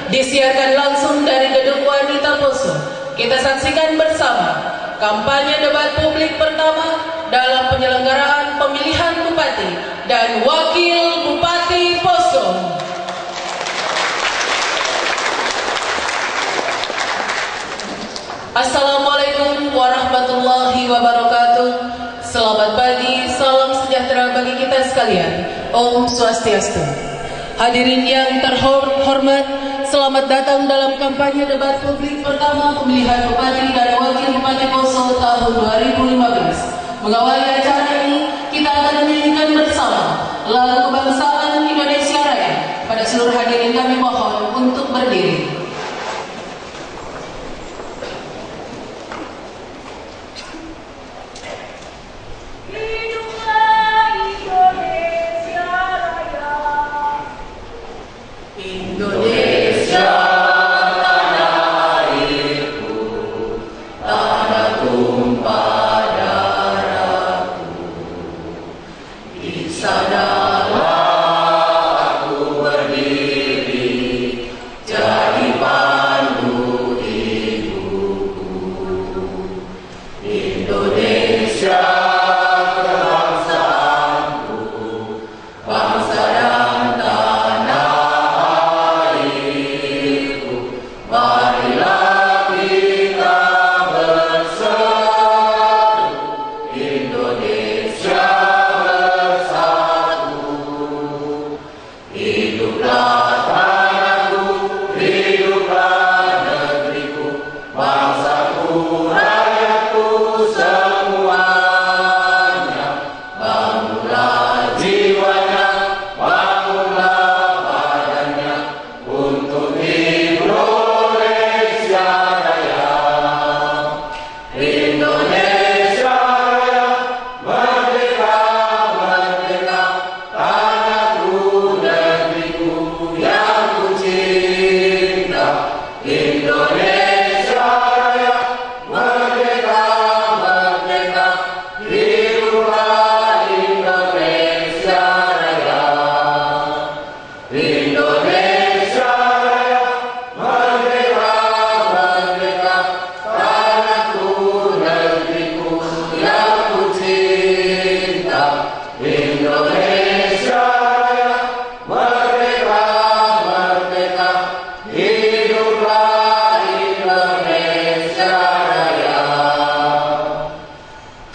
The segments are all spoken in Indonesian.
Disiarkan langsung dari Gedung Wanita Poso. Kita saksikan bersama kampanye debat publik pertama dalam penyelenggaraan pemilihan Bupati dan Wakil Bupati Poso. sekalian, Om Swastiastu. Hadirin yang terhormat, selamat datang dalam kampanye debat publik pertama pemilihan Bupati dan Wakil Bupati Poso tahun 2015. Mengawali acara ini, kita akan menyanyikan bersama lagu kebangsaan Indonesia Raya. Pada seluruh hadirin kami mohon untuk berdiri.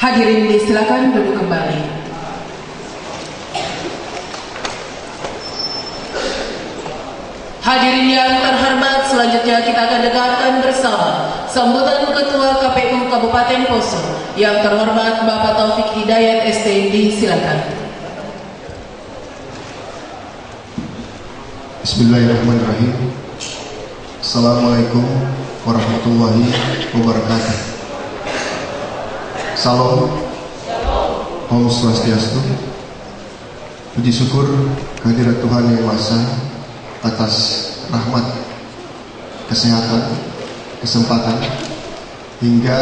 Hadirin disilakan duduk kembali. Hadirin yang terhormat, selanjutnya kita akan dengarkan bersama sambutan Ketua KPU Kabupaten Poso yang terhormat Bapak Taufik Hidayat ST. Disilakan. Bismillahirrahmanirrahim. Assalamualaikum warahmatullahi wabarakatuh. Salam, Om Swastiastu. Puji syukur kehadirat Tuhan Yang Maha Esa atas rahmat, kesehatan, kesempatan hingga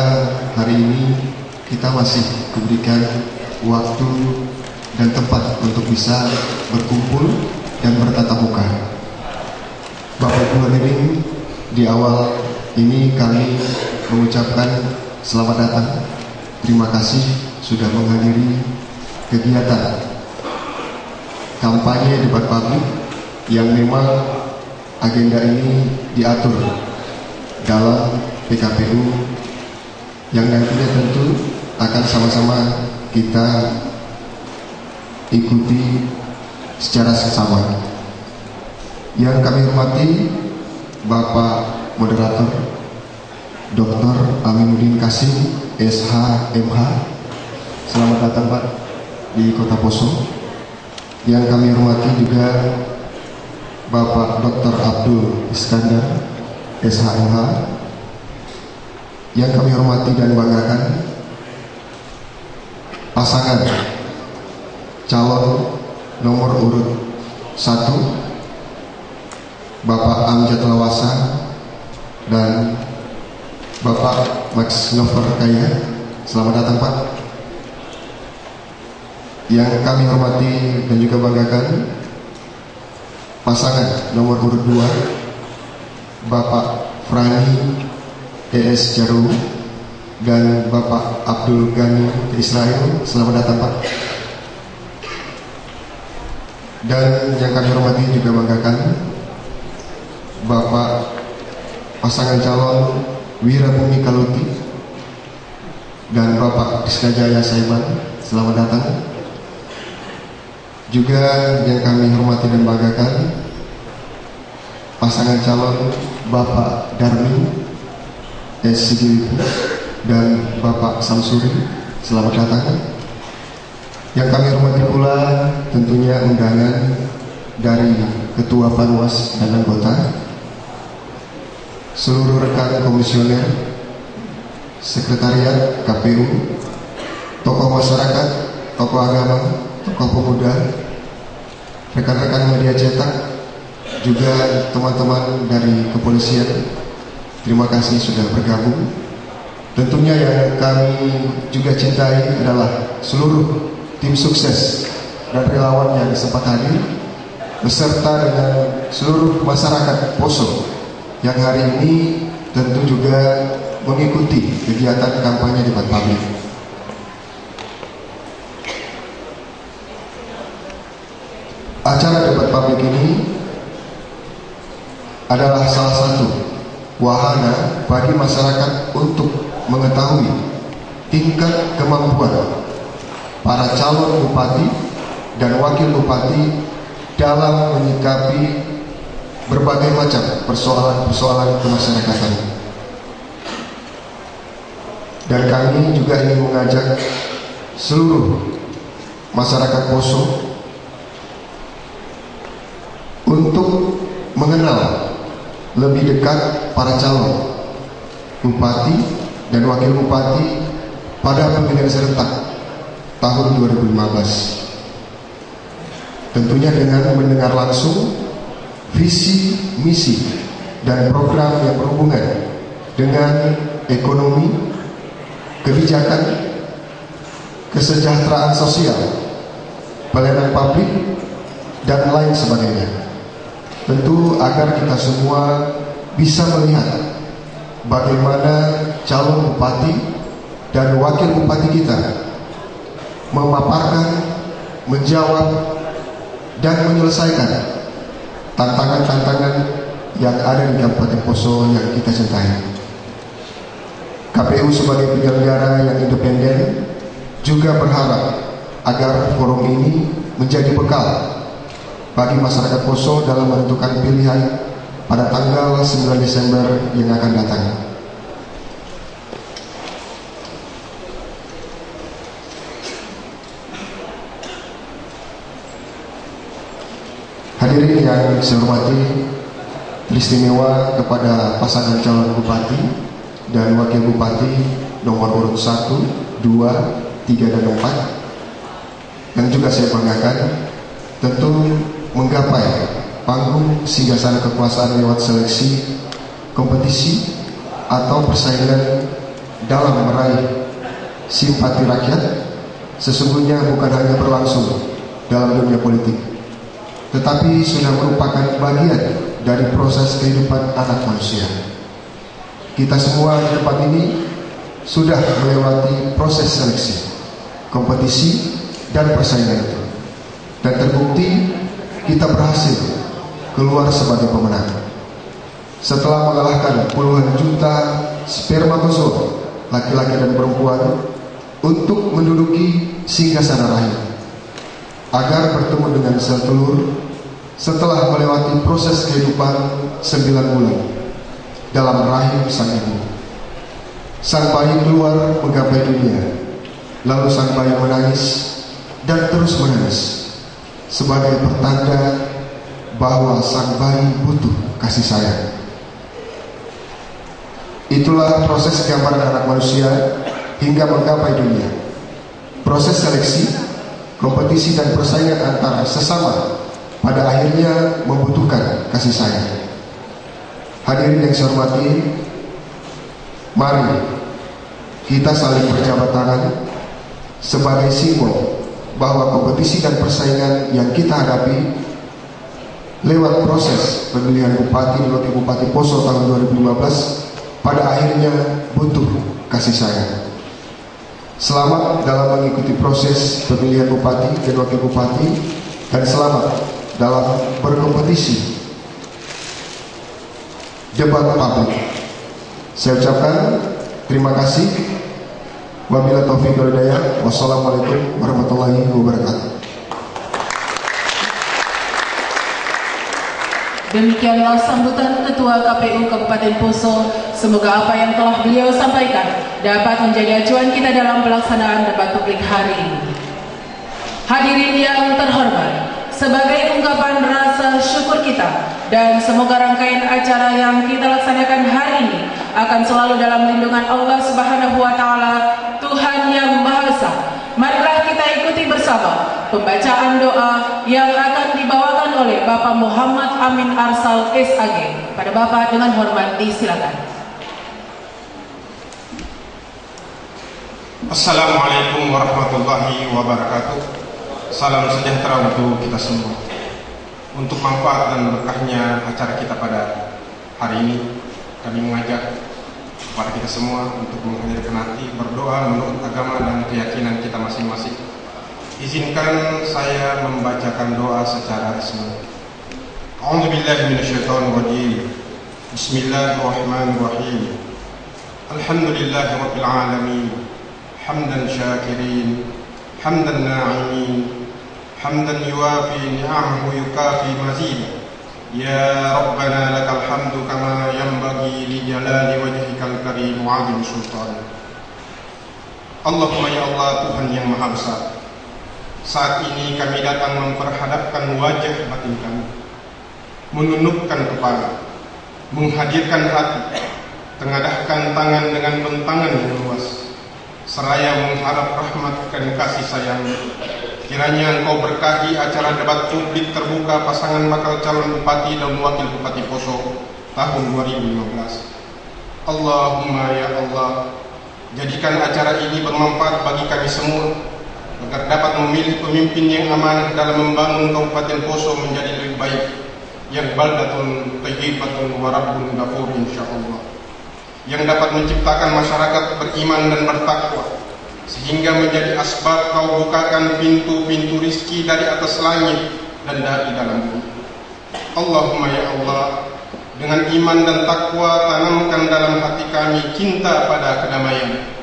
hari ini kita masih diberikan waktu dan tempat untuk bisa berkumpul dan bertatap muka. Bapak Ibu hadirin, di awal ini kami mengucapkan selamat datang. Terima kasih sudah menghadiri kegiatan kampanye debat publik yang memang agenda ini diatur dalam PKPU yang nantinya tentu akan sama-sama kita ikuti secara seksama. Yang kami hormati Bapak Moderator Dr. Aminuddin Kasim SH.MH. Selamat datang Pak di Kota Poso. Yang kami hormati juga Bapak Dr. Abdul Iskandar SH.MH. Yang kami hormati dan banggakan pasangan calon nomor urut 1 Bapak Amjad Lawasa dan Bapak Max Nover Kaya. Selamat datang Pak. Yang kami hormati dan juga banggakan pasangan nomor urut 2 Bapak Frani ES Jarum dan Bapak Abdul Ghani Israel. Selamat datang Pak. Dan yang kami hormati juga banggakan Bapak pasangan calon Wirabumi Kaluti dan Bapak Rizka Jaya Saiban. Selamat datang. Juga yang kami hormati dan banggakan pasangan calon Bapak Darmin S. Sigiwiku dan Bapak Samsuri, selamat datang. Yang kami hormati pula tentunya undangan dari Ketua Panwas dan anggota, seluruh rekan komisioner, sekretariat KPU, tokoh masyarakat, tokoh agama, tokoh pemuda, rekan-rekan media cetak, juga teman-teman dari kepolisian. Terima kasih sudah bergabung. Tentunya yang kami juga cintai adalah seluruh tim sukses dan relawan yang sempat hadir, beserta dengan seluruh masyarakat Poso yang hari ini tentu juga mengikuti kegiatan kampanye debat publik. Acara debat publik ini adalah salah satu wahana bagi masyarakat untuk mengetahui tingkat kemampuan para calon bupati dan wakil bupati dalam menyikapi berbagai macam persoalan-persoalan kemasyarakatan. Dan kami juga ingin mengajak seluruh masyarakat Poso untuk mengenal lebih dekat para calon bupati dan wakil bupati pada pemilihan serentak tahun 2015. Tentunya dengan mendengar langsung visi, misi, dan program yang berhubungan dengan ekonomi, kebijakan, kesejahteraan sosial, pelayanan publik, dan lain sebagainya. Tentu agar kita semua bisa melihat bagaimana calon bupati dan wakil bupati kita memaparkan, menjawab, dan menyelesaikan tantangan-tantangan yang ada di Kabupaten Poso yang kita cintai. KPU sebagai penyelenggara yang independen juga berharap agar forum ini menjadi bekal bagi masyarakat Poso dalam menentukan pilihan pada tanggal 9 Desember yang akan datang. Hadirin yang saya hormati, istimewa kepada pasangan calon bupati dan wakil bupati nomor urut 1, 2, 3, dan 4 yang juga saya banggakan, tentu menggapai panggung singgasana kekuasaan lewat seleksi, kompetisi, atau persaingan dalam meraih simpati rakyat sesungguhnya bukan hanya berlangsung dalam dunia politik, tetapi sudah merupakan bagian dari proses kehidupan anak manusia. Kita semua di tempat ini sudah melewati proses seleksi, kompetisi, dan persaingan itu, dan terbukti kita berhasil keluar sebagai pemenang. Setelah mengalahkan puluhan juta spermatozoa laki-laki dan perempuan untuk menduduki singgasana rahim, agar bertemu dengan sel telur setelah melewati proses kehidupan 9 bulan dalam rahim sang ibu. Sang bayi keluar menggapai dunia, lalu sang bayi menangis dan terus menangis sebagai pertanda bahwa sang bayi butuh kasih sayang. Itulah proses gambaran anak manusia hingga menggapai dunia. Proses seleksi, kompetisi, dan persaingan antara sesama pada akhirnya membutuhkan kasih sayang. Hadirin yang saya hormati, mari kita saling berjabat tangan sebagai simbol bahwa kompetisi dan persaingan yang kita hadapi lewat proses pemilihan bupati dan wakil bupati Poso tahun 2015 pada akhirnya butuh kasih sayang. Selamat dalam mengikuti proses pemilihan bupati dan wakil bupati, dan selamat dalam berkompetisi debat publik. Saya ucapkan terima kasih. Wabillahi taufiq wal hidayah. Wassalamualaikum warahmatullahi wabarakatuh. Demikianlah sambutan Ketua KPU Kabupaten Poso. Semoga apa yang telah beliau sampaikan dapat menjadi acuan kita dalam pelaksanaan debat publik hari ini. Hadirin yang terhormat, sebagai ungkapan rasa syukur kita dan semoga rangkaian acara yang kita laksanakan hari ini akan selalu dalam lindungan Allah Subhanahu wa taala, Tuhan yang Maha Esa. Marilah kita ikuti bersama pembacaan doa yang akan dibawakan oleh Bapak Muhammad Amin Arsal SAG. Pada Bapak dengan hormat disilakan. Assalamualaikum warahmatullahi wabarakatuh. Salam sejahtera untuk kita semua. Untuk manfaat dan berkahnya acara kita pada hari ini, kami mengajak kepada kita semua untuk menghadirkan hati, berdoa menurut agama dan keyakinan kita masing-masing. Izinkan saya membacakan doa secara resmi. A'udzubillahi minasyaitonirrajim. Bismillahirrahmanirrahim. Alhamdulillahirabbil alamin. Hamdan syakirin, hamdan na'imin, hamdan yuwafi ni'amahu yukafi mazid. Ya Rabbana lakal hamdu kama yanbaghi li jalali wajhikal karim wa 'azim sultan. Allahumma ya Allah, Tuhan yang Maha Besar, saat ini kami datang memperhadapkan wajah batin kami, menundukkan kepala, menghadirkan hati, tengadahkan tangan dengan bentangan yang luas, seraya mengharap rahmat dan kasih sayang. Kiranya Engkau berkahi acara debat publik terbuka pasangan bakal calon bupati dan wakil bupati Poso tahun 2015. Allahumma ya Allah, jadikan acara ini bermanfaat bagi kami semua, agar dapat memilih pemimpin yang amanah dalam membangun Kabupaten Poso menjadi lebih baik, yang baldatun thayyibatun wa rabbun ghafur insyaallah, yang dapat menciptakan masyarakat beriman dan bertakwa, sehingga menjadi asbab Kau bukakan pintu-pintu rizki dari atas langit dan dari dalam bumi. Allahumma ya Allah, dengan iman dan takwa tanamkan dalam hati kami cinta pada kedamaian.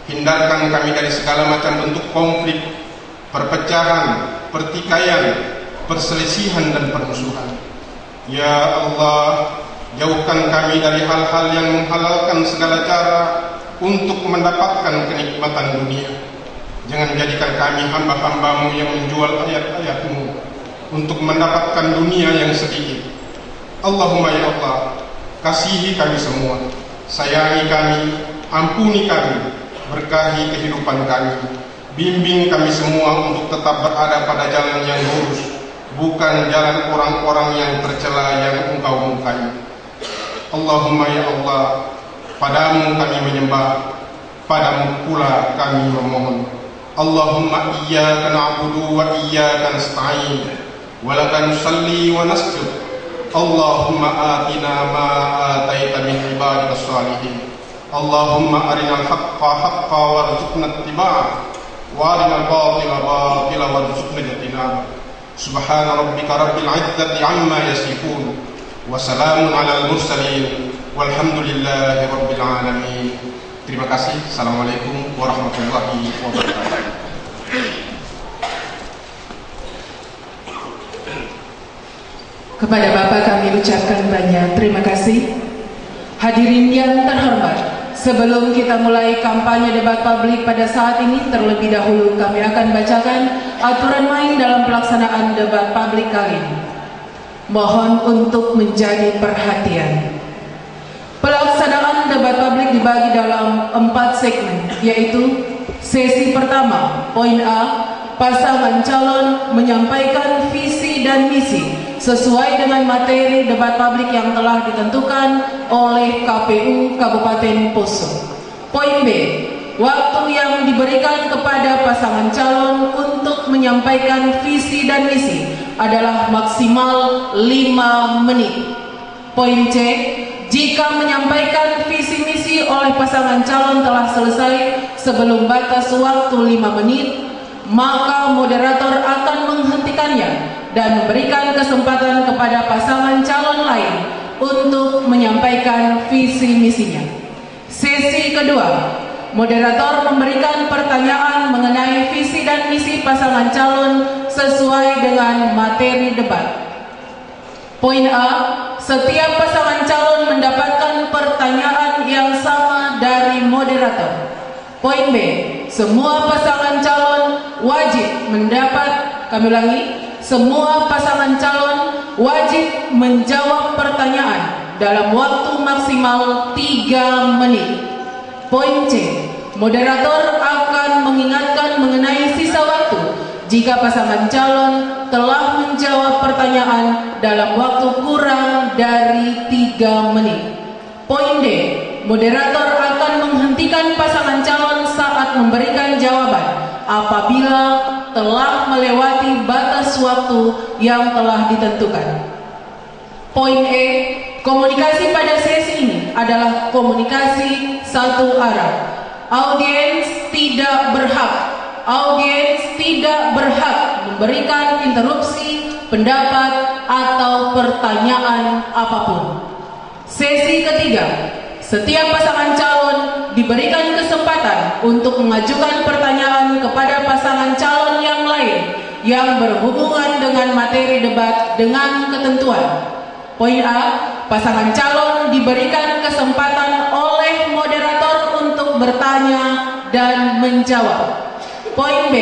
Hindarkan kami dari segala macam bentuk konflik, perpecahan, pertikaian, perselisihan dan permusuhan. Ya Allah, jauhkan kami dari hal-hal yang menghalalkan segala cara untuk mendapatkan kenikmatan dunia. Jangan jadikan kami hamba-hambamu yang menjual ayat-ayatmu untuk mendapatkan dunia yang sedikit. Allahumma ya Allah, kasihi kami semua, sayangi kami, ampuni kami, berkahi kehidupan kami, bimbing kami semua untuk tetap berada pada jalan yang lurus, bukan jalan orang-orang yang tercela yang Engkau murkai. Allahumma ya Allah, Padamu kami menyembah, Padamu pula kami memohon. Allahumma iyyaka na'budu wa iyyaka nasta'in, wa laka nusalli wa nasjud. Allahumma atina ma ataita min ibadika shalihin. Allahumma arinal haqqa haqqa warzuqna ittiba'ah, wa arinal batila batila warzuqna ijtinabah. Subhana rabbika rabbil izzati amma yasifun, wa salamun alal mursalin, walhamdulillahi rabbil alamin. Terima kasih. Assalamualaikum warahmatullahi wabarakatuh. Kepada Bapak kami ucapkan banyak terima kasih. Hadirin yang terhormat, sebelum kita mulai kampanye debat publik pada saat ini, terlebih dahulu kami akan bacakan aturan main dalam pelaksanaan debat publik kali ini. Mohon untuk menjadi perhatian. Pelaksanaan debat publik dibagi dalam 4 segmen, yaitu sesi pertama, poin A, pasangan calon menyampaikan visi dan misi sesuai dengan materi debat publik yang telah ditentukan oleh KPU Kabupaten Poso. Poin B, waktu yang diberikan kepada pasangan calon untuk menyampaikan visi dan misi adalah maksimal 5 menit. Poin C, jika menyampaikan visi misi oleh pasangan calon telah selesai sebelum batas waktu 5 menit, maka moderator akan menghentikannya dan memberikan kesempatan kepada pasangan calon lain untuk menyampaikan visi misinya. Sesi kedua, moderator memberikan pertanyaan mengenai visi dan misi pasangan calon sesuai dengan materi debat. Poin A, setiap pasangan calon mendapatkan pertanyaan yang sama dari moderator. Poin B, semua pasangan calon wajib mendapat, kami ulangi, semua pasangan calon wajib menjawab pertanyaan dalam waktu maksimal 3 menit. Poin C, moderator akan mengingatkan mengenai sisa waktu jika pasangan calon telah menjawab pertanyaan dalam waktu kurang dari 3 menit. Poin D, moderator akan menghentikan pasangan calon saat memberikan jawaban apabila telah melewati batas waktu yang telah ditentukan. Poin E, komunikasi pada sesi ini adalah komunikasi satu arah. Audiens tidak berhak memberikan interupsi, pendapat, atau pertanyaan apapun. Sesi ketiga, setiap pasangan calon diberikan kesempatan untuk mengajukan pertanyaan kepada pasangan calon yang lain yang berhubungan dengan materi debat dengan ketentuan. Poin A, pasangan calon diberikan kesempatan oleh moderator untuk bertanya dan menjawab. Poin B,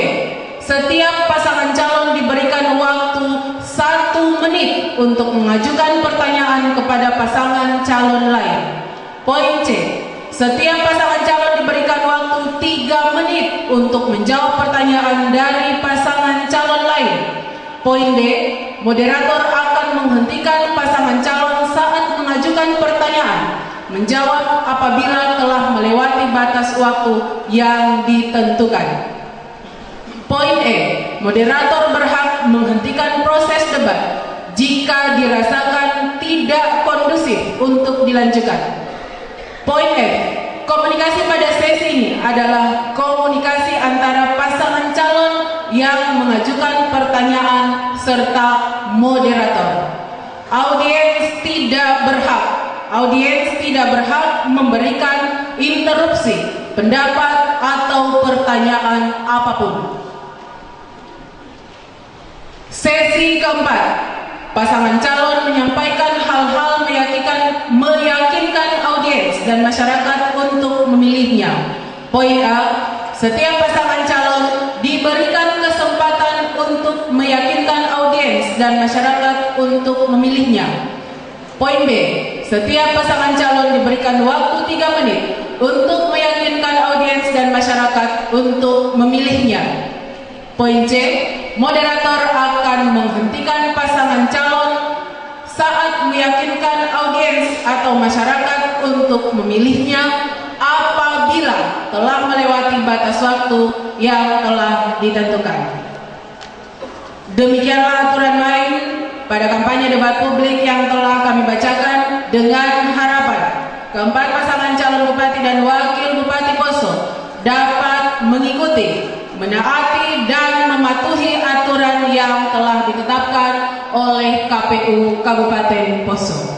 setiap pasangan calon diberikan waktu 1 menit untuk mengajukan pertanyaan kepada pasangan calon lain. Poin C, setiap pasangan calon diberikan waktu 3 menit untuk menjawab pertanyaan dari pasangan calon lain. Poin D, moderator akan menghentikan pasangan calon saat mengajukan pertanyaan menjawab apabila telah melewati batas waktu yang ditentukan. Poin E, moderator berhak menghentikan proses debat jika dirasakan tidak kondusif untuk dilanjutkan. Poin F, komunikasi pada sesi ini adalah komunikasi antara pasangan calon yang mengajukan pertanyaan serta moderator. Audiens tidak berhak memberikan interupsi, pendapat, atau pertanyaan apapun. Sesi keempat, pasangan calon menyampaikan hal-hal meyakinkan audiens dan masyarakat untuk memilihnya. Poin A, setiap pasangan calon diberikan kesempatan untuk meyakinkan audiens dan masyarakat untuk memilihnya. Poin B, setiap pasangan calon diberikan waktu 3 menit untuk meyakinkan audiens dan masyarakat untuk memilihnya. Poin C, moderator akan menghentikan pasangan calon saat meyakinkan audiens atau masyarakat untuk memilihnya apabila telah melewati batas waktu yang telah ditentukan. Demikianlah aturan main pada kampanye debat publik yang telah kami bacakan, dengan harapan keempat pasangan calon bupati dan wakil bupati Poso dapat mengikuti, menaati, dan mematuhi aturan yang telah ditetapkan oleh KPU Kabupaten Poso.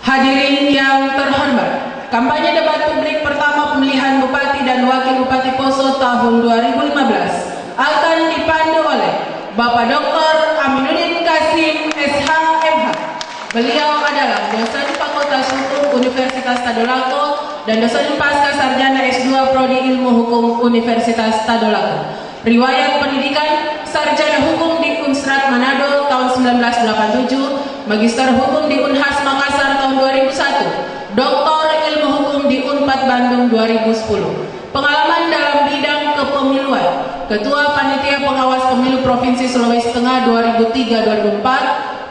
Hadirin yang terhormat, kampanye debat publik pertama pemilihan Bupati dan Wakil Bupati Poso tahun 2015 akan dipandu oleh Bapak Dr. Aminuddin Kasim SH.MH. Beliau adalah dosen Fakultas Hukum Universitas Tadulako dan dosen pasca sarjana S2 Prodi Ilmu Hukum Universitas Tadulako. Riwayat pendidikan: sarjana hukum di Unsrat Manado tahun 1987, magister hukum di Unhas Makassar tahun 2001, doktor ilmu hukum di Unpad Bandung 2010. Pengalaman dalam bidang kepemiluan: Ketua Panitia Pengawas Pemilu Provinsi Sulawesi Tengah 2003-2004,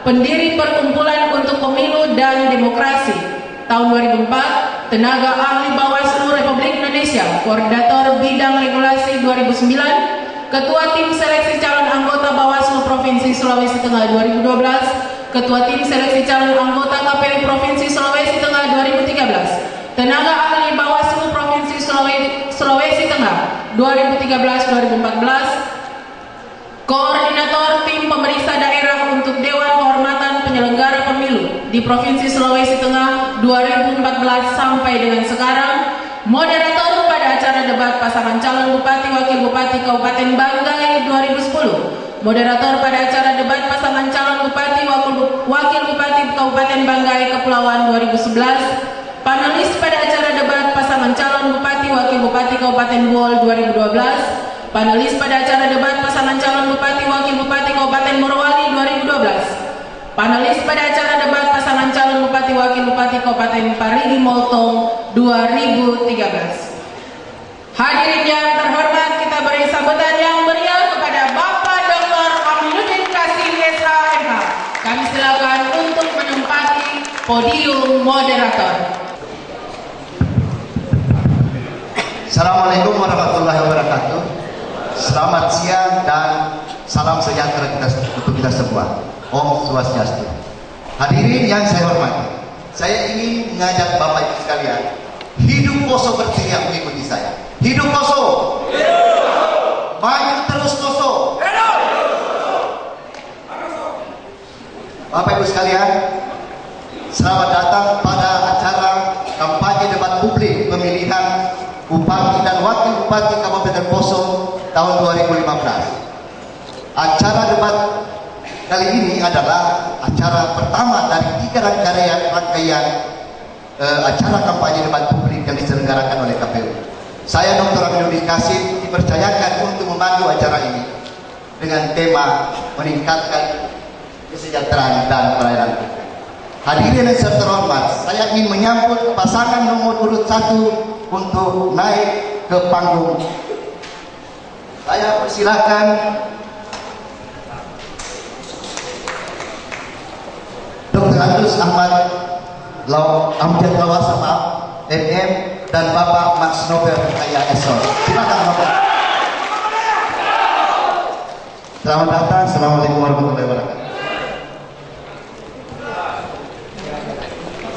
pendiri Perkumpulan untuk Pemilu dan Demokrasi tahun 2004, tenaga ahli Bawaslu Republik Indonesia, koordinator bidang regulasi 2009, Ketua Tim Seleksi Calon Anggota Bawaslu Provinsi Sulawesi Tengah 2012, Ketua Tim Seleksi Calon Anggota KPU Provinsi Sulawesi Tengah 2013, tenaga ahli Bawaslu Provinsi Sulawesi Tengah 2013-2014, koordinator tim pemeriksa daerah untuk Dewan Kehormatan Penyelenggara Pemilu di Provinsi Sulawesi Tengah 2014 sampai dengan sekarang, moderator pada acara debat pasangan calon Bupati Wakil Bupati Kabupaten Banggai 2010, Moderator pada acara debat pasangan calon bupati wakil bupati Kabupaten Banggai Kepulauan 2011. Panelis pada acara debat pasangan calon bupati wakil bupati Kabupaten Bol 2012. Panelis pada acara debat pasangan calon bupati wakil bupati Kabupaten Morowali 2012. Panelis pada acara debat pasangan calon bupati wakil bupati Kabupaten Parigi Motong 2013. Hadirin yang terhormat, kita beri sambutan yang meriah kepada Bapak Dr. Aminuddin Kasim SHMH. Kami silakan untuk menempati podium moderator. Assalamualaikum warahmatullahi wabarakatuh. Selamat siang dan salam sejahtera untuk kita semua. Om Swastiastu. Hadirin yang saya hormati, saya ingin mengajak Bapak Ibu sekalian, hidup Poso berteriak mengikuti saya. Hidup Poso. Maju terus Poso. Bapak Ibu sekalian, selamat datang pada acara kampanye debat publik pemilihan Bupati dan Wakil Bupati Kabupaten Poso tahun 2015. Acara debat kali ini adalah acara pertama dari 3 rangkaian acara kampanye debat publik yang diselenggarakan oleh KPU. Saya Dr. Aminuddin Kasim dipercayakan untuk memandu acara ini dengan tema meningkatkan kesejahteraan dan pelayanan. Hadirin yang terhormat, saya ingin menyambut pasangan nomor urut 1 untuk naik ke panggung. Saya persilakan Dr. Andrus Ahmad Amjad Lawasa MM dan Bapak Max Nobel Kaya Esor. Silakan Bapak. Selamat datang. Assalamualaikum warahmatullahi wabarakatuh.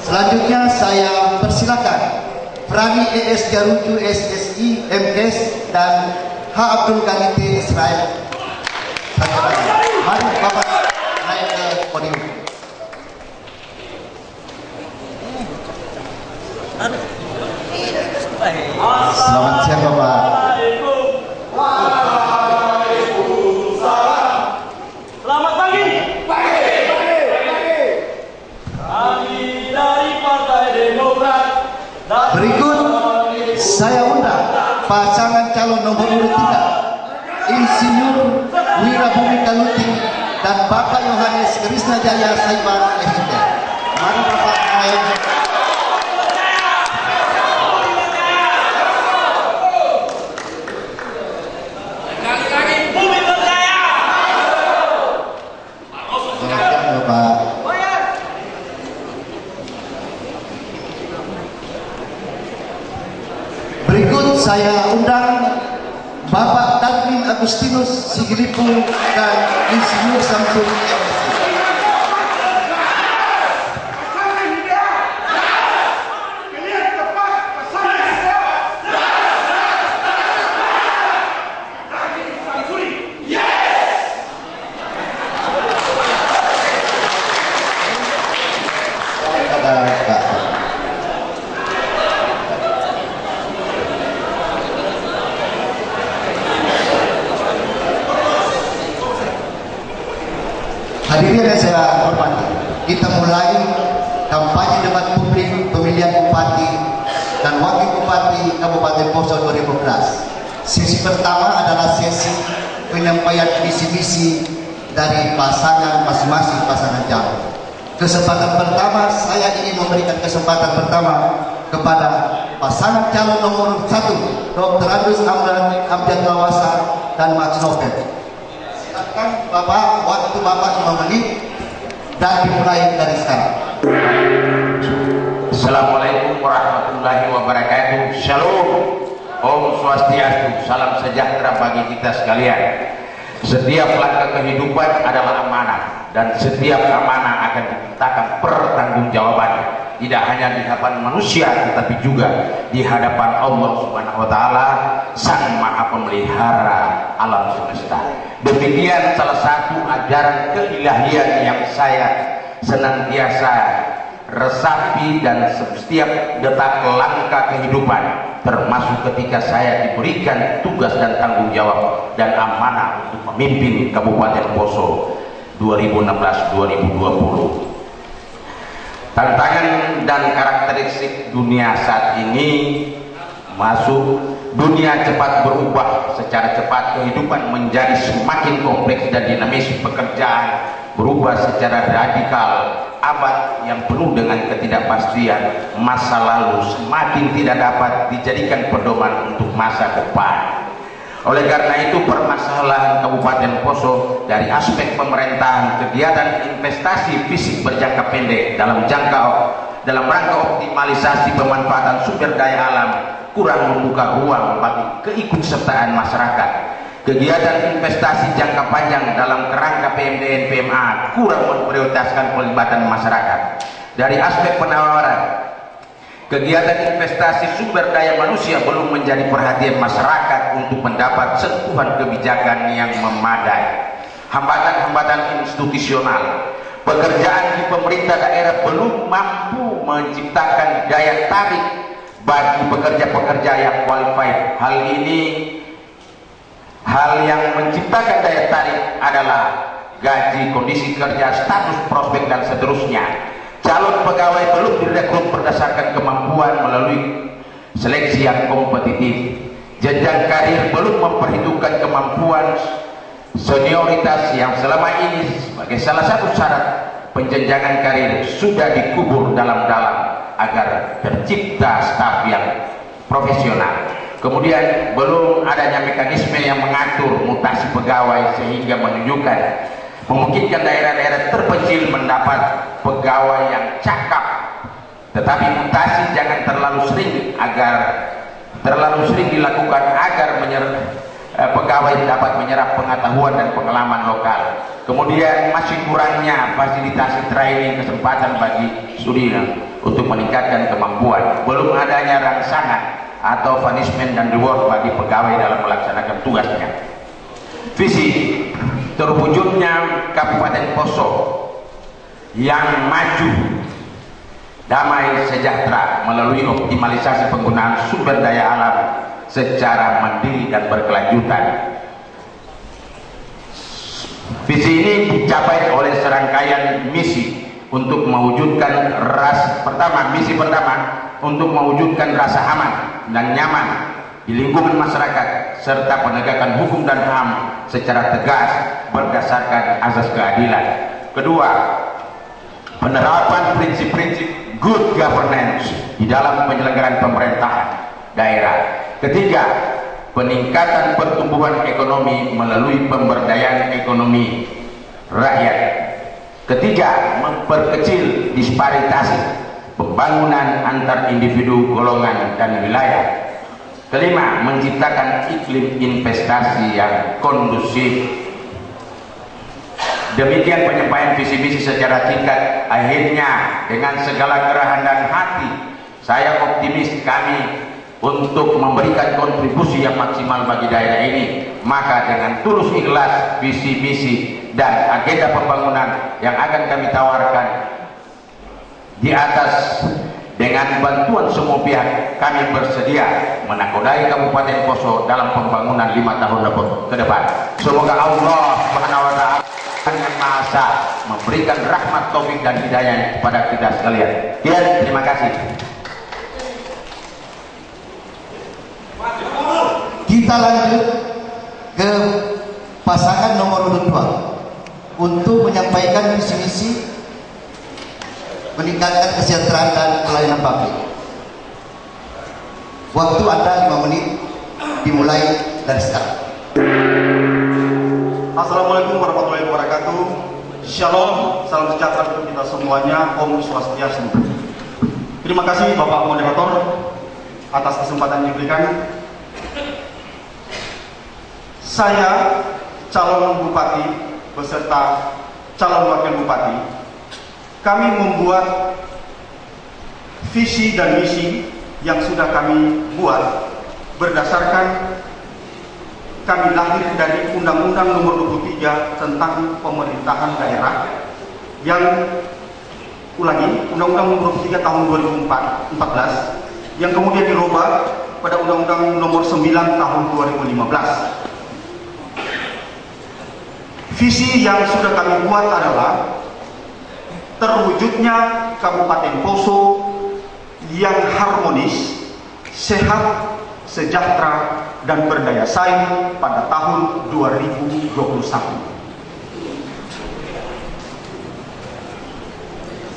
Selanjutnya saya persilakan Frani ES Jarucu SSI MKes dan H. Abdul Ghani T. Israel. Mari Bapak naik ke podium. Selamat siang Bapak. Waalaikumsalam. Selamat pagi. Kami dari Partai Demokrat. Berikut saya undang pasangan calon nomor urut 3 Insinyur Wirabumi Kaluti dan Bapak Yohanes Krisna Jaya Saiban SID. Mari Bapak naik. Berikut saya undang Bapak Dadwin Agustinus Sigilipu dan Insinyur Samsul MSc. Hadirin yang saya hormati, kita mulai kampanye debat publik pemilihan Bupati dan Wakil Bupati Kabupaten Poso 2012. Sesi pertama adalah sesi penyampaian visi-misi dari pasangan masing-masing pasangan calon. Kesempatan pertama saya ingin memberikan kesempatan pertama kepada pasangan calon nomor 1 Dr. Andrus Amjad Lawasa dan Max Nobel. Silakan Bapak, waktu Bapak 5 menit dan dimulai dari sekarang. Assalamualaikum warahmatullahi wabarakatuh. Shalom, Om Swastiastu, salam sejahtera bagi kita sekalian. Setiap langkah kehidupan adalah amanah dan setiap amanah akan dimintakan pertanggungjawabannya. Tidak hanya di hadapan manusia tetapi juga di hadapan Allah Subhanahu wa taala, Sang Maha Pemelihara alam semesta. Demikian salah satu ajaran keilahian yang saya senantiasa resapi dan setiap detak langkah kehidupan, termasuk ketika saya diberikan tugas dan tanggung jawab dan amanah untuk memimpin Kabupaten Poso 2016-2020. Tantangan dan karakteristik dunia saat ini masuk dunia cepat berubah secara cepat, kehidupan menjadi semakin kompleks dan dinamis, pekerjaan berubah secara radikal, abad yang penuh dengan ketidakpastian, masa lalu semakin tidak dapat dijadikan pedoman untuk masa depan. Oleh karena itu, permasalahan Kabupaten Poso dari aspek pemerintahan, kegiatan investasi fisik berjangka pendek dalam rangka optimalisasi pemanfaatan sumber daya alam kurang membuka ruang bagi keikutsertaan masyarakat. Kegiatan investasi jangka panjang dalam kerangka PMDN PMA kurang memprioritaskan pelibatan masyarakat. Dari aspek penawaran, kegiatan investasi sumber daya manusia belum menjadi perhatian masyarakat untuk mendapat sentuhan kebijakan yang memadai. Hambatan-hambatan institusional, pekerjaan di pemerintah daerah belum mampu menciptakan daya tarik bagi pekerja-pekerja yang qualified. Hal yang menciptakan daya tarik adalah gaji, kondisi kerja, status prospek, dan seterusnya. Calon pegawai belum direkrut berdasarkan kemampuan melalui seleksi yang kompetitif. Jenjang karir belum memperhitungkan kemampuan senioritas yang selama ini sebagai salah satu syarat penjenjangan karir sudah dikubur dalam-dalam agar tercipta staf yang profesional. Kemudian belum adanya mekanisme yang mengatur mutasi pegawai sehingga memungkinkan daerah-daerah terpencil mendapat pegawai yang cakap, tetapi mutasi jangan terlalu sering dilakukan agar pegawai dapat menyerap pengetahuan dan pengalaman lokal. Kemudian masih kurangnya fasilitasi training, kesempatan bagi studi untuk meningkatkan kemampuan. Belum adanya rangsangan atau punishment dan reward bagi pegawai dalam melaksanakan tugasnya. Visi terwujudnya Kabupaten Poso yang maju, damai, sejahtera melalui optimalisasi penggunaan sumber daya alam secara mandiri dan berkelanjutan. Visi ini dicapai oleh serangkaian misi untuk mewujudkan misi pertama untuk mewujudkan rasa aman dan nyaman di lingkungan masyarakat serta penegakan hukum dan HAM secara tegas berdasarkan azas keadilan. Kedua, penerapan prinsip-prinsip good governance di dalam penyelenggaraan pemerintahan daerah. Ketiga, peningkatan pertumbuhan ekonomi melalui pemberdayaan ekonomi rakyat. Ketiga, memperkecil disparitas pembangunan antar individu, golongan, dan wilayah. Kelima, menciptakan iklim investasi yang kondusif. Demikian penyampaian visi misi secara singkat. Akhirnya, dengan segala kerahan dan hati, saya optimis kami untuk memberikan kontribusi yang maksimal bagi daerah ini. Maka dengan tulus ikhlas, visi misi dan agenda pembangunan yang akan kami tawarkan di atas, dengan bantuan semua pihak, kami bersedia menakodai Kabupaten Poso dalam pembangunan 5 tahun ke depan. Semoga Allah Subhanahu wa Ta'ala yang Maha Esa memberikan rahmat, taufik, dan hidayah kepada kita sekalian. Terima kasih. Kita lanjut ke pasangan nomor urut 2 untuk menyampaikan visi misi meningkatkan kesejahteraan dan pelayanan publik. Waktu Anda 5 menit, dimulai dari sekarang. Assalamualaikum warahmatullahi wabarakatuh. Shalom, salam sejahtera untuk kita semuanya. Om Swastiastu. Terima kasih Bapak Moderator atas kesempatan yang diberikan. Saya calon bupati beserta calon wakil bupati, kami membuat visi dan misi yang sudah kami buat berdasarkan kami lahir dari Undang-Undang Nomor 23 tentang Pemerintahan Daerah yang Undang-Undang Nomor 3 Tahun 2014 yang kemudian dirubah pada Undang-Undang Nomor 9 Tahun 2015. Visi yang sudah kami buat adalah terwujudnya Kabupaten Poso yang harmonis, sehat, sejahtera, dan berdaya saing pada tahun 2021.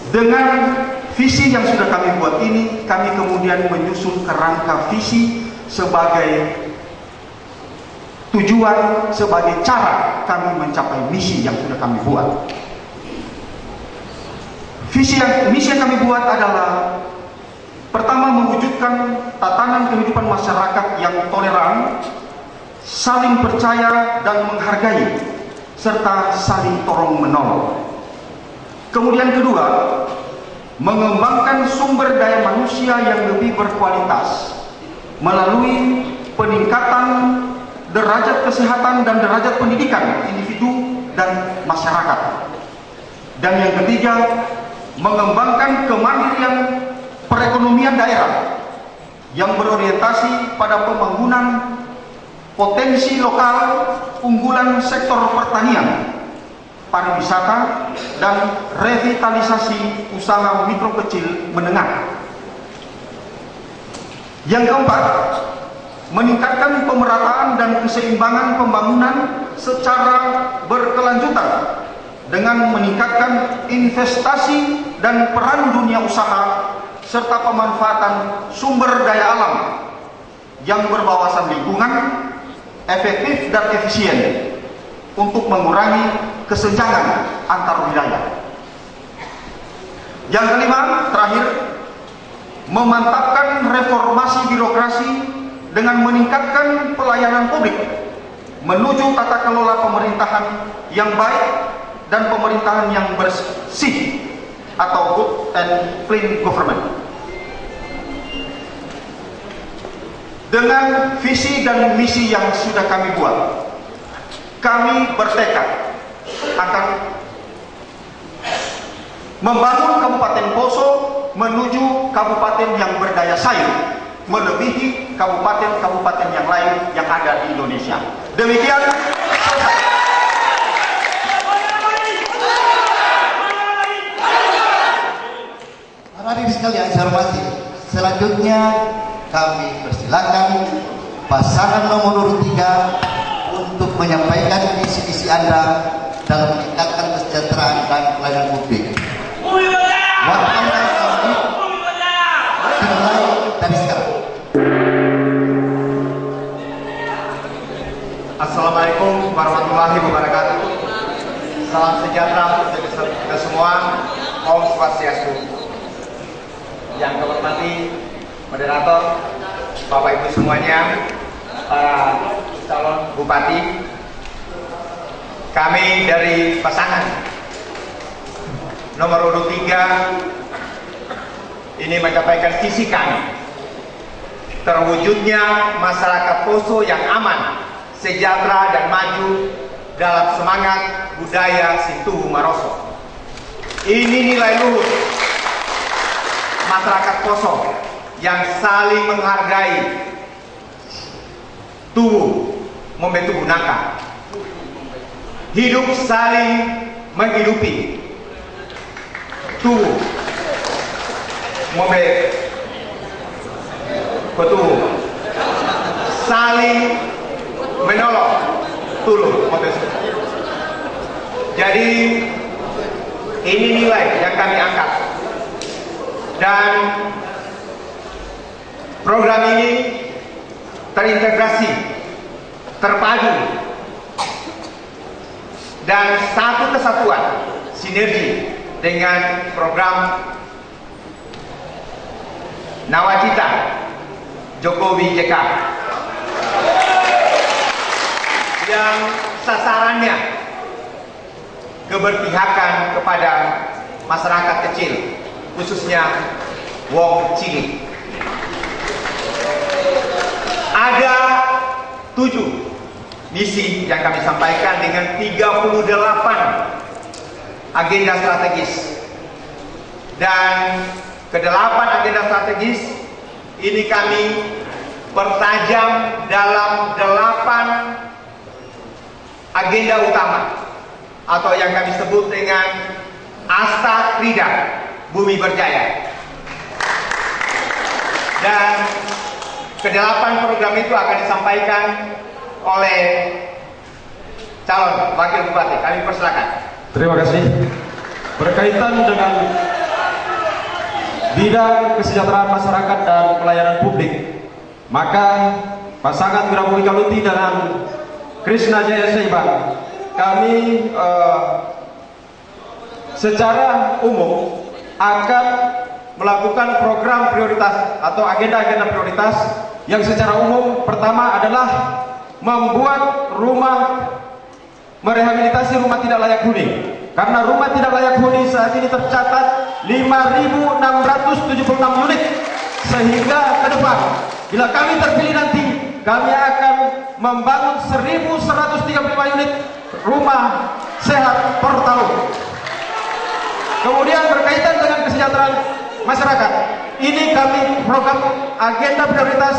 Dengan visi yang sudah kami buat ini, kami kemudian menyusun kerangka visi sebagai tujuan, sebagai cara kami mencapai misi yang sudah kami buat. Misi yang kami buat adalah pertama, mewujudkan tatanan kehidupan masyarakat yang toleran, saling percaya dan menghargai, serta saling tolong menolong. Kemudian kedua, mengembangkan sumber daya manusia yang lebih berkualitas melalui peningkatan derajat kesehatan dan derajat pendidikan individu dan masyarakat. Dan yang ketiga, mengembangkan kemandirian perekonomian daerah yang berorientasi pada pembangunan potensi lokal unggulan sektor pertanian, pariwisata, dan revitalisasi usaha mikro kecil menengah. Yang keempat, meningkatkan pemerataan dan keseimbangan pembangunan secara berkelanjutan dengan meningkatkan investasi dan peran dunia usaha serta pemanfaatan sumber daya alam yang berwawasan lingkungan, efektif dan efisien untuk mengurangi kesenjangan antar wilayah. Yang kelima, terakhir, memantapkan reformasi birokrasi dengan meningkatkan pelayanan publik menuju tata kelola pemerintahan yang baik dan pemerintahan yang bersih atau good and clean government. Dengan visi dan misi yang sudah kami buat, kami bertekad akan membangun Kabupaten Poso menuju kabupaten yang berdaya saing, melebihi kabupaten-kabupaten yang lain yang ada di Indonesia. Demikian. Hadirin sekalian saya hormati, selanjutnya kami persilakan pasangan nomor urut 3 untuk menyampaikan visi-visi Anda dalam meningkatkan kesejahteraan dan pelayanan publik. Waktu Anda dimulai dari sekarang. Assalamualaikum warahmatullahi wabarakatuh. Salam sejahtera untuk kita semua. Om Swastiastu. Yang kami hormati moderator, Bapak Ibu semuanya, para calon bupati, kami dari pasangan nomor urut 3 ini menyampaikan visi kami terwujudnya masyarakat Poso yang aman, sejahtera dan maju dalam semangat budaya Sintuhu Maroso. Ini nilai luhur masyarakat Poso yang saling menghargai, tubuh membentuk gunaka, hidup saling menghidupi, tubuh membentuk, saling menolong, tulung membentuk. Jadi ini nilai yang kami angkat. Dan program ini terintegrasi, terpadu, dan satu kesatuan, sinergi dengan program Nawacita Jokowi JK yang sasarannya keberpihakan kepada masyarakat kecil, khususnya wong cilik. Ada 7 misi yang kami sampaikan dengan 38 agenda strategis Dan kedelapan agenda strategis ini kami pertajam dalam 8 agenda utama atau yang kami sebut dengan Asta Krida Bumi Berjaya. Dan kedelapan program itu akan disampaikan oleh calon wakil bupati. Kami persilakan. Terima kasih. Berkaitan dengan bidang kesejahteraan masyarakat dan pelayanan publik, maka pasangan Grabuli Kaluti dan Krishna Jaya Seiban, kami secara umum akan melakukan program prioritas atau agenda-agenda prioritas yang secara umum pertama adalah membuat merehabilitasi rumah tidak layak huni. Karena rumah tidak layak huni saat ini tercatat 5.676 unit, sehingga ke depan bila kami terpilih nanti, kami akan membangun 1.135 unit rumah sehat per tahun. Kemudian berkaitan dengan kesejahteraan masyarakat, ini kami program agenda prioritas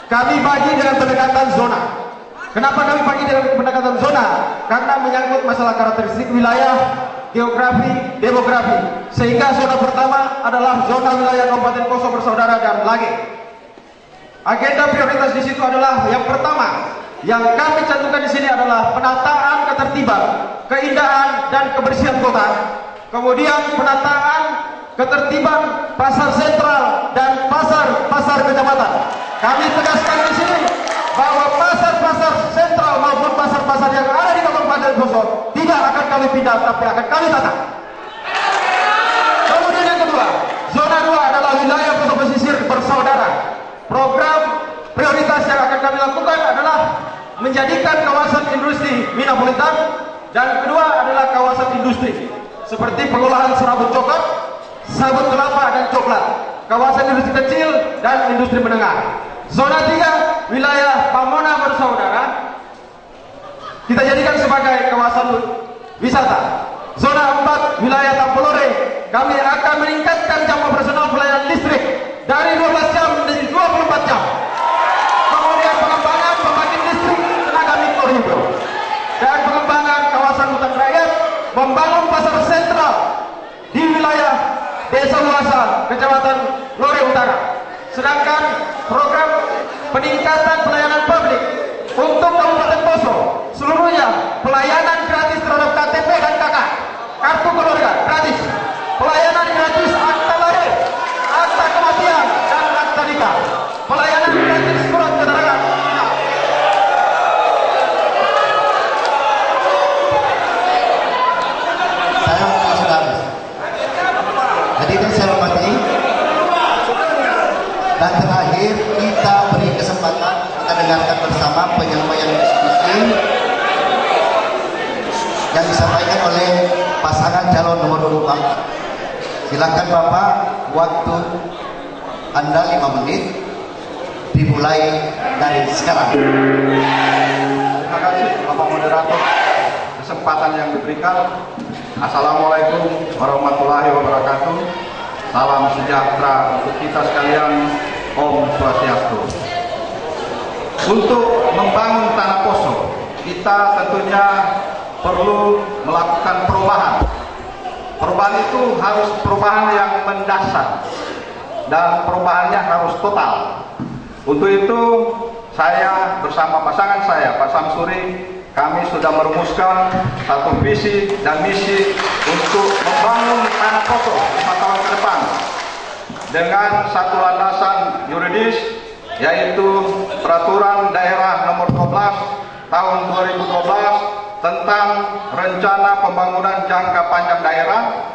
kami bagi dengan pendekatan zona. Kenapa kami bagi dengan pendekatan zona? Karena menyangkut masalah karakteristik wilayah, geografi, demografi. Sehingga zona pertama adalah zona wilayah Kabupaten Poso Bersaudara dan Lage. Agenda prioritas di situ adalah yang pertama, yang kami cantumkan di sini adalah penataan ketertiban, keindahan dan kebersihan kota. Kemudian penataan ketertiban pasar sentral dan pasar kecamatan. Kami tegaskan di sini bahwa pasar-pasar sentral maupun pasar-pasar yang ada di Kabupaten Poso tidak akan kami pindah, tapi akan kami tata. Kemudian yang kedua, zona 2 adalah wilayah Poso Pesisir Bersaudara. Program prioritas yang akan kami lakukan adalah menjadikan kawasan industri Minapolitan, dan kedua adalah kawasan industri seperti pengolahan serabut coklat, sabut kelapa dan coklat, kawasan industri kecil dan industri menengah. Zona 3 wilayah Pamona Bersaudara kita jadikan sebagai kawasan wisata. Zona 4 wilayah Tampolore kami akan meningkatkan jam operasional pelayanan listrik dari 12 jam menjadi 24 jam. Kemudian pengembangan pembangkit listrik tenaga mikrohidro dan pengembangan kawasan hutan rakyat, membangun pasar sentral di wilayah Desa Luasa, Kecamatan Lore Utara. Sedangkan program peningkatan pelayanan publik untuk Kabupaten Poso seluruhnya pelayanan gratis terhadap KTP dan KK, kartu keluarga gratis, pelayanan gratis akta lahir, akta kematian dan akta nikah, pelayanan gratis surat keterangan. Hadirin saya hormati, dan terakhir kita beri kesempatan kita dengarkan bersama penyampaian diskusi yang disampaikan oleh pasangan calon nomor 4. Silakan Bapak, waktu Anda 5 menit, dimulai dari sekarang. Terima kasih Bapak Moderator kesempatan yang diberikan. Assalamualaikum warahmatullahi wabarakatuh. Salam sejahtera untuk kita sekalian. Om Swastiastu. Untuk membangun Tanah Poso, kita tentunya perlu melakukan perubahan. Perubahan itu harus perubahan yang mendasar dan perubahannya harus total. Untuk itu saya bersama pasangan saya, Pak Samsuri, kami sudah merumuskan satu visi dan misi untuk membangun Tanah Poso 5 tahun ke depan dengan satu landasan yuridis, yaitu Peraturan Daerah Nomor 12 Tahun 2012 tentang Rencana Pembangunan Jangka Panjang Daerah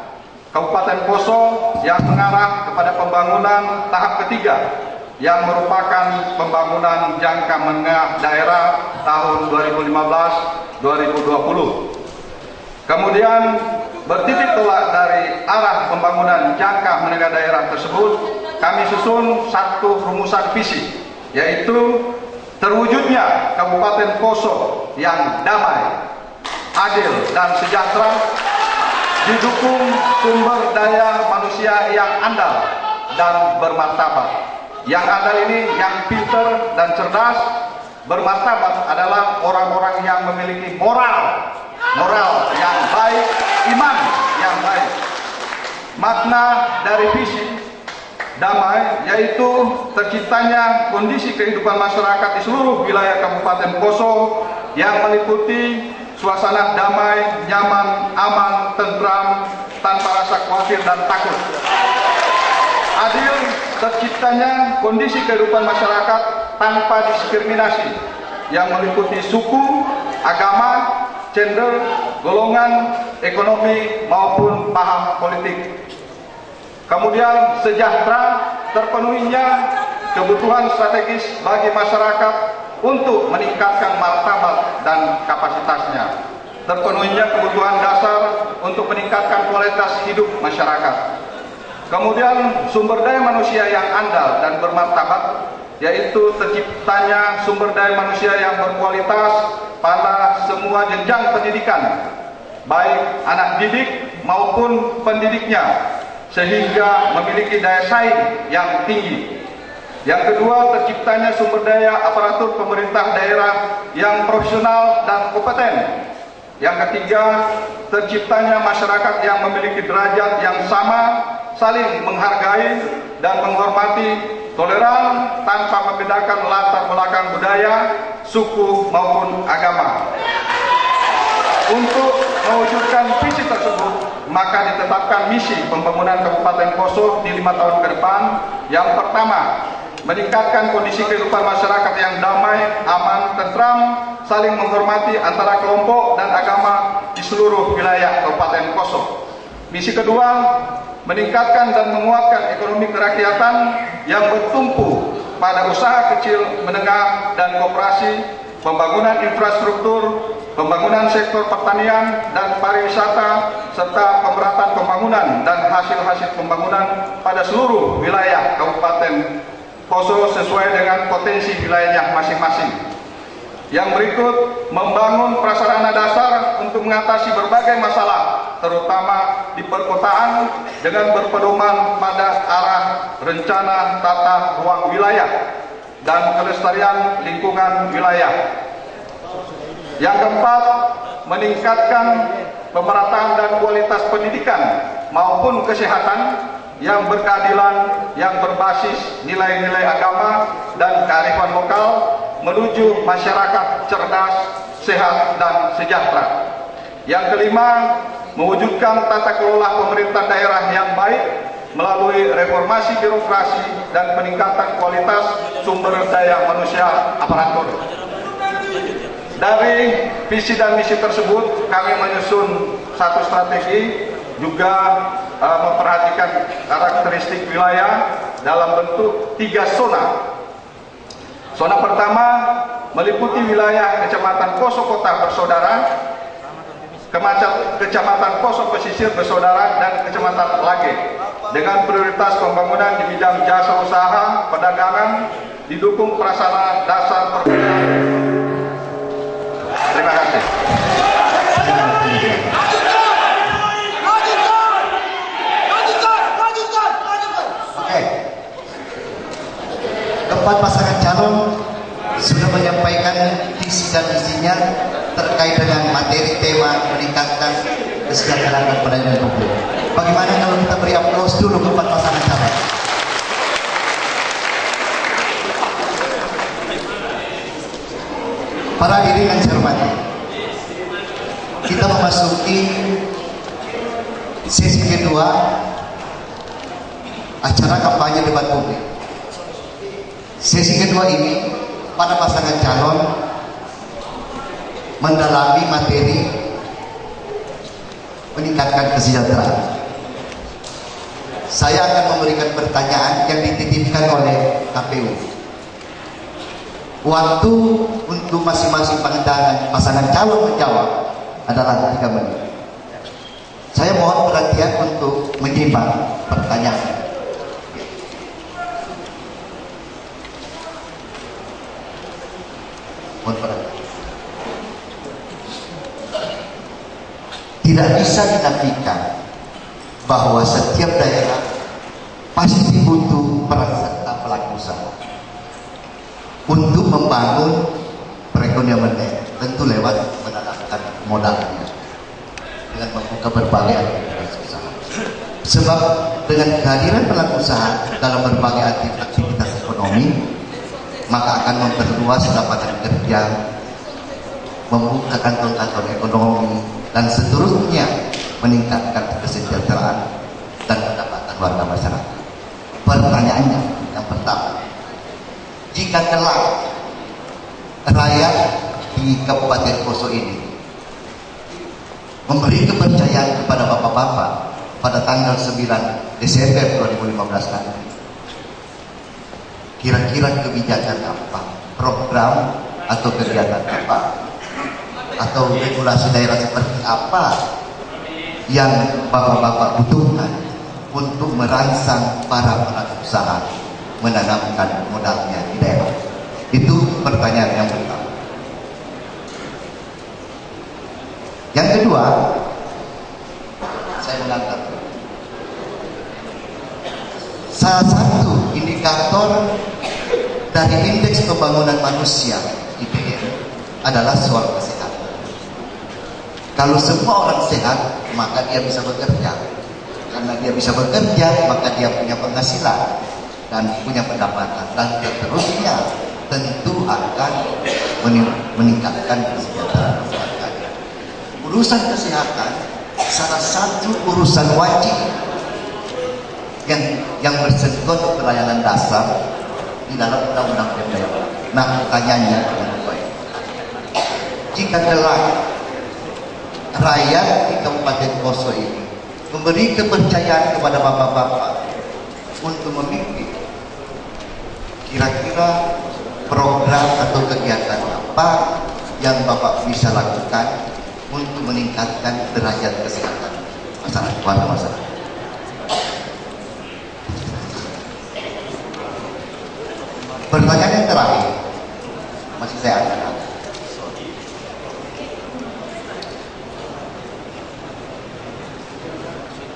Kabupaten Poso yang mengarah kepada pembangunan tahap ketiga yang merupakan pembangunan jangka menengah daerah tahun 2015-2020. Kemudian bertitik tolak dari arah pembangunan jangka menengah daerah tersebut, kami susun satu rumusan visi, yaitu terwujudnya Kabupaten Poso yang damai, adil dan sejahtera, didukung sumber daya manusia yang andal dan bermartabat. Yang andal ini yang pintar dan cerdas, bermartabat adalah orang-orang yang memiliki moral yang baik, iman yang baik. Makna dari visi damai yaitu terciptanya kondisi kehidupan masyarakat di seluruh wilayah Kabupaten Poso yang meliputi suasana damai, nyaman, aman, tentram, tanpa rasa khawatir dan takut. Adil, terciptanya kondisi kehidupan masyarakat tanpa diskriminasi yang meliputi suku, agama, gender, golongan, ekonomi maupun paham politik. Kemudian sejahtera, terpenuhinya kebutuhan strategis bagi masyarakat untuk meningkatkan martabat dan kapasitasnya. Terpenuhinya kebutuhan dasar untuk meningkatkan kualitas hidup masyarakat. Kemudian sumber daya manusia yang andal dan bermartabat, yaitu terciptanya sumber daya manusia yang berkualitas pada semua jenjang pendidikan, baik anak didik maupun pendidiknya, sehingga memiliki daya saing yang tinggi. Yang kedua, terciptanya sumber daya aparatur pemerintah daerah yang profesional dan kompeten. Yang ketiga, terciptanya masyarakat yang memiliki derajat yang sama, saling menghargai dan menghormati, toleran tanpa membedakan latar belakang budaya, suku maupun agama. Untuk mewujudkan visi tersebut, maka ditetapkan misi pembangunan Kabupaten Poso di 5 tahun ke depan. Yang pertama, meningkatkan kondisi kehidupan masyarakat yang damai, aman, tentram, saling menghormati antara kelompok dan agama di seluruh wilayah Kabupaten Poso. Misi kedua, meningkatkan dan menguatkan ekonomi kerakyatan yang bertumpu pada usaha kecil, menengah, dan koperasi, pembangunan infrastruktur, pembangunan sektor pertanian dan pariwisata, serta pemerataan pembangunan dan hasil-hasil pembangunan pada seluruh wilayah Kabupaten Poso sesuai dengan potensi wilayahnya masing-masing. Yang berikut, membangun prasarana dasar untuk mengatasi berbagai masalah, terutama di perkotaan, dengan berpedoman pada arah rencana tata ruang wilayah dan kelestarian lingkungan wilayah. Yang keempat, meningkatkan pemerataan dan kualitas pendidikan maupun kesehatan yang berkeadilan, yang berbasis nilai-nilai agama dan kearifan lokal, menuju masyarakat cerdas, sehat, dan sejahtera. Yang kelima, mewujudkan tata kelola pemerintah daerah yang baik melalui reformasi birokrasi dan peningkatan kualitas sumber daya manusia aparatur. Dari visi dan misi tersebut, kami menyusun satu strategi, juga memperhatikan karakteristik wilayah dalam bentuk 3 zona. Zona pertama meliputi wilayah Kecamatan Poso Kota Bersaudara, Kecamatan Poso Pesisir Bersaudara, dan Kecamatan Lage, dengan prioritas pembangunan di bidang jasa usaha, perdagangan, didukung prasarana dasar perkebunan. Terima kasih. Keempat pasangan calon sudah menyampaikan visi dan misinya terkait dengan materi tema meningkatkan kesejahteraan dan pelayanan publik. Bagaimana kalau kita beri aplaus dulu keempat pasangan calon? Para hadirin yang saya hormati, kita memasuki sesi kedua acara kampanye debat publik. Sesi kedua ini, para pasangan calon mendalami materi meningkatkan kesejahteraan. Saya akan memberikan pertanyaan yang dititipkan oleh KPU. Waktu untuk masing-masing pasangan calon menjawab adalah 3 menit. Saya mohon perhatian untuk menyimak pertanyaan. Tidak bisa dinafikan bahwa setiap daerah pasti butuh peran serta pelaku usaha untuk membangun perekonomian daerah, tentu lewat menanamkan modalnya dengan membuka berbagai aktivitas usaha. Sebab dengan kehadiran pelaku usaha dalam berbagai aktivitas ekonomi, maka akan memperluas lapangan kerja, membuka kantong-kantong ekonomi, dan seterusnya meningkatkan kesejahteraan dan pendapatan warga masyarakat. Pertanyaannya yang pertama, jika kelak rakyat di Kabupaten Poso ini memberi kepercayaan kepada bapak-bapak pada tanggal 9 Desember 2015 nanti, kira-kira kebijakan apa, program atau kegiatan apa, atau regulasi daerah seperti apa yang bapak-bapak butuhkan untuk merangsang para pelaku usaha menanamkan modalnya di daerah? Itu pertanyaan yang pertama. Yang kedua, saya mengangkat salah satu indikator dari indeks pembangunan manusia IPM adalah soal kesehatan. Kalau semua orang sehat, maka dia bisa bekerja. Karena dia bisa bekerja, maka dia punya penghasilan dan punya pendapatan, dan seterusnya tentu akan meningkatkan kesejahteraan masyarakat. Urusan kesehatan salah satu urusan wajib yang bersentuhan pelayanan dasar di dalam undang-undang daerah. Nah, pertanyaannya, jika kelak rakyat di Kabupaten Poso ini memberi kepercayaan kepada bapak-bapak untuk memimpin, kira-kira program atau kegiatan apa yang bapak bisa lakukan untuk meningkatkan derajat kesehatan masyarakat, warga masyarakat? Pertanyaan yang terakhir, masih saya angkat.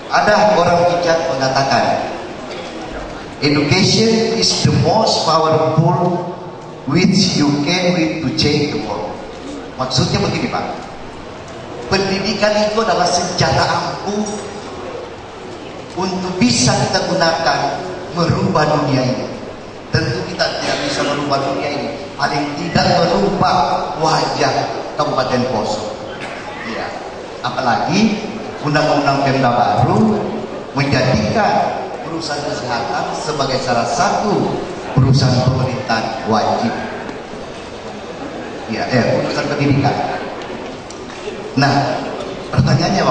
Ada orang bijak mengatakan, education is the most powerful which you can use to change the world. Maksudnya begini Pak, pendidikan itu adalah senjata ampuh untuk bisa kita gunakan merubah dunia ini. Tentu kita tidak bisa merubah dunia ini, paling tidak merubah wajah Kabupaten Poso. Ya, apalagi undang-undang Pemda baru menjadikan urusan kesehatan sebagai salah satu urusan pemerintahan wajib. Ya, urusan pendidikan. Nah, pertanyaannya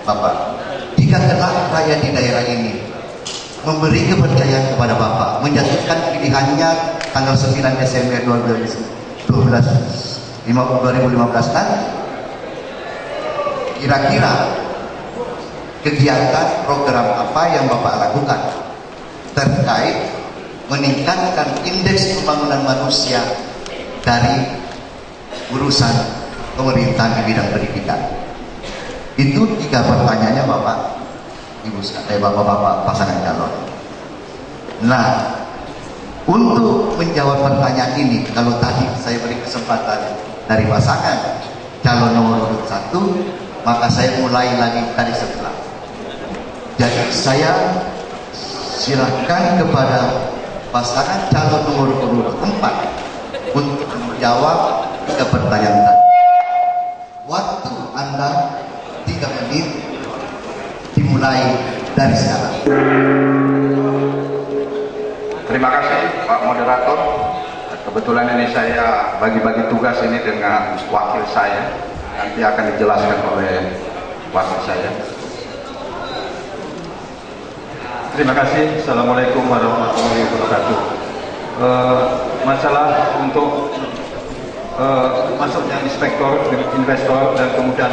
Bapak, jika kelak rakyat di daerah ini memberi kepercayaan kepada Bapak, menjatuhkan pilihannya tanggal 9 Desember 2015 nanti, kira-kira kegiatan program apa yang Bapak lakukan terkait meningkatkan indeks pembangunan manusia dari urusan pemerintahan di bidang pendidikan? Itu 3 pertanyaannya Bapak, Ibu, Bapak-bapak pasangan calon. Nah, untuk menjawab pertanyaan ini, kalau tadi saya beri kesempatan dari pasangan calon nomor urut 1, maka saya mulai lagi dari sebelah. Jadi saya silakan kepada pasangan calon nomor urut 4 untuk menjawab 3 pertanyaan tadi. Waktu Anda 3 menit dimulai dari sekarang. Terima kasih Pak Moderator. Kebetulan ini saya bagi-bagi tugas ini dengan wakil saya. Nanti akan dijelaskan oleh wakil saya. Terima kasih. Assalamualaikum warahmatullahi wabarakatuh. Masalah untuk masuknya inspektor, investor, dan kemudian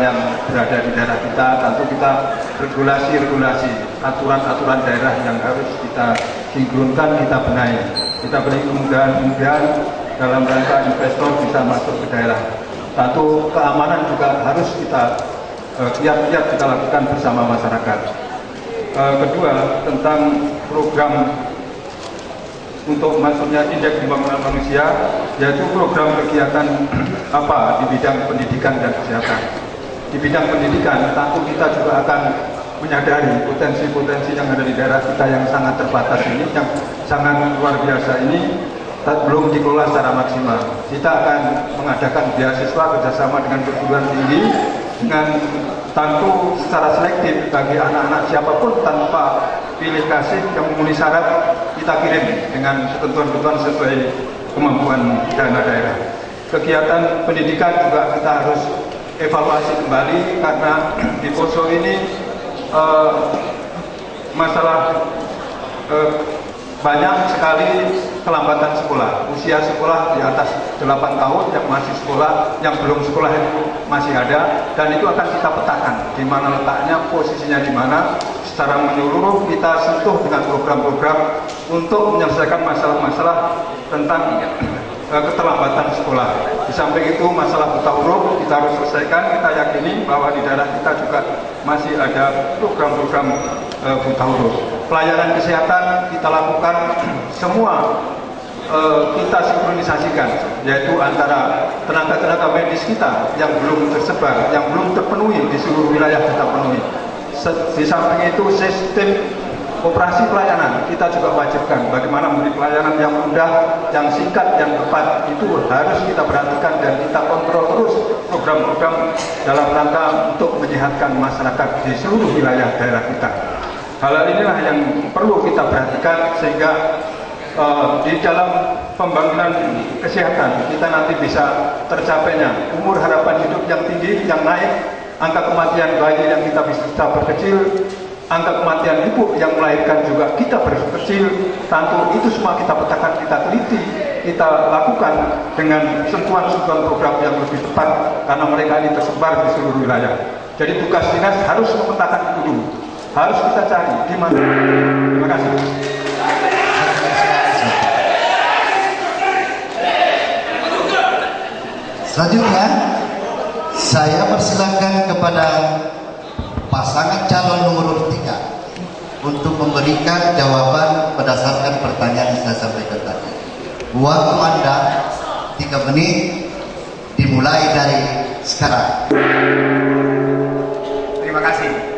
yang berada di daerah kita, tentu kita regulasi, aturan-aturan daerah yang harus kita sinkronkan, kita benahi. Kita beri kemudahan dalam rangka investor bisa masuk ke daerah. Satu, keamanan juga harus kita kiat-kiat kita lakukan bersama masyarakat. Kedua, tentang program untuk masuknya indeks pembangunan manusia, yaitu program kegiatan apa di bidang pendidikan dan kesehatan. Di bidang pendidikan, tentu kita juga akan menyadari potensi-potensi yang ada di daerah kita yang sangat terbatas ini, yang sangat luar biasa ini, belum dikelola secara maksimal. Kita akan mengadakan beasiswa kerjasama dengan perguruan tinggi, dengan tentu secara selektif bagi anak-anak siapapun tanpa pilih kasih yang memenuhi syarat, kita kirim dengan ketentuan-ketentuan sesuai kemampuan dana daerah. Kegiatan pendidikan juga kita harus evaluasi kembali, karena di Poso ini masalah banyak sekali kelambatan sekolah. Usia sekolah di atas 8 tahun yang masih sekolah, yang belum sekolah itu masih ada, dan itu akan kita petakan di mana letaknya, posisinya di mana. Secara menyeluruh kita sentuh dengan program-program untuk menyelesaikan masalah-masalah tentang keterlambatan sekolah. Di samping itu masalah buta huruf kita harus selesaikan. Kita yakini bahwa di daerah kita juga masih ada program-program buta huruf. Pelayanan kesehatan kita lakukan semua, kita sinkronisasikan, yaitu antara tenaga-tenaga medis kita yang belum tersebar, yang belum terpenuhi di seluruh wilayah kita penuhi. Di samping itu sistem operasi pelayanan kita juga wajibkan bagaimana memberi pelayanan yang mudah, yang singkat, yang tepat. Itu harus kita perhatikan dan kita kontrol terus program-program dalam rangka untuk menyehatkan masyarakat di seluruh wilayah daerah kita. Hal inilah yang perlu kita perhatikan sehingga di dalam pembangunan kesehatan kita nanti bisa tercapainya umur harapan hidup yang tinggi, yang naik, angka kematian bayi yang kita bisa berkecil, angka kematian ibu yang melahirkan juga kita berkecil. Tentu itu semua kita petakan, kita teliti, kita lakukan dengan sentuhan-sentuhan program yang lebih tepat, karena mereka ini tersebar di seluruh wilayah. Jadi tugas dinas harus memetakan itu dulu, harus kita cari di mana. Terima kasih. Selanjutnya, saya persilakan kepada pasangan calon nomor 3 untuk memberikan jawaban berdasarkan pertanyaan yang saya sampaikan tadi. Waktu Anda 3 menit dimulai dari sekarang. Terima kasih.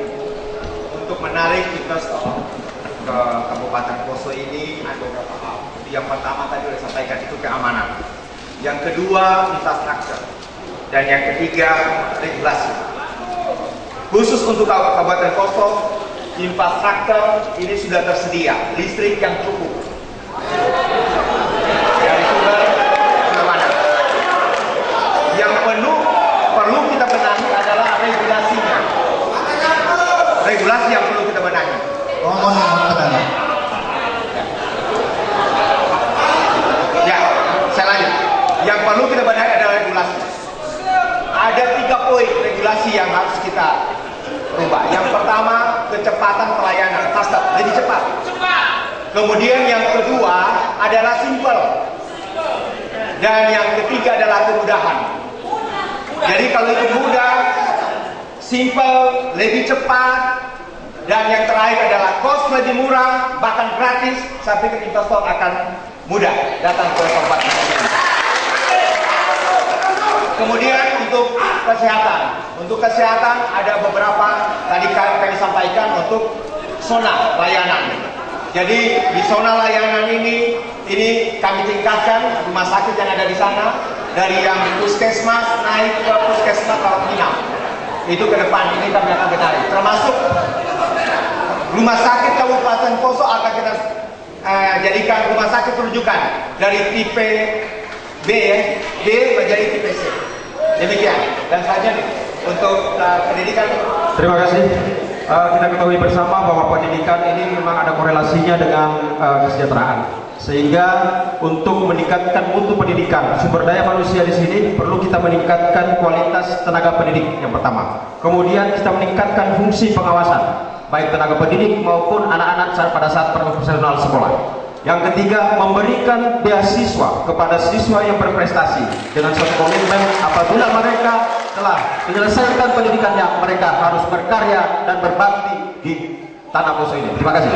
Untuk menarik investor ke Kabupaten Poso ini ada beberapa hal. Yang pertama tadi sudah sampaikan, itu keamanan. Yang kedua, infrastruktur. Dan yang ketiga, regulasi. Khusus untuk Kabupaten Poso, infrastruktur ini sudah tersedia, listrik yang cukup dari sumber mana. Yang perlu kita benahi adalah regulasinya. Regulasi yang perlu kita benahi. Ya, saya lanjut. Yang perlu kita benahi adalah regulasi. Ada 3 poin regulasi yang harus kita rubah. Yang pertama, kecepatan pelayanan, faster, lebih cepat. Kemudian yang kedua adalah simple. Dan yang ketiga adalah kemudahan. Jadi kalau itu mudah, simple, lebih cepat, dan yang terakhir adalah cost lebih murah, bahkan gratis, saya pikir investor akan mudah datang ke tempat ini. Kemudian untuk kesehatan ada beberapa tadi kami sampaikan untuk zona layanan. Jadi di zona layanan ini kami tingkatkan rumah sakit yang ada di sana, dari yang puskesmas naik ke puskesmas rawat inap. Itu ke depan ini kami akan benahi. Termasuk rumah sakit Kabupaten Poso akan kita jadikan rumah sakit rujukan dari tipe B menjadi tipe C. Demikian. Dan selanjutnya untuk pendidikan. Terima kasih. Kita ketahui bersama bahwa pendidikan ini memang ada korelasinya dengan kesejahteraan. Sehingga untuk meningkatkan mutu pendidikan, sumber daya manusia di sini perlu kita meningkatkan kualitas tenaga pendidik yang pertama. Kemudian kita meningkatkan fungsi pengawasan, baik tenaga pendidik maupun anak-anak pada saat profesional sekolah. Yang ketiga, memberikan beasiswa kepada siswa yang berprestasi dengan suatu komitmen apabila mereka telah menyelesaikan pendidikannya, mereka harus berkarya dan berbakti di tanah Poso ini. Terima kasih.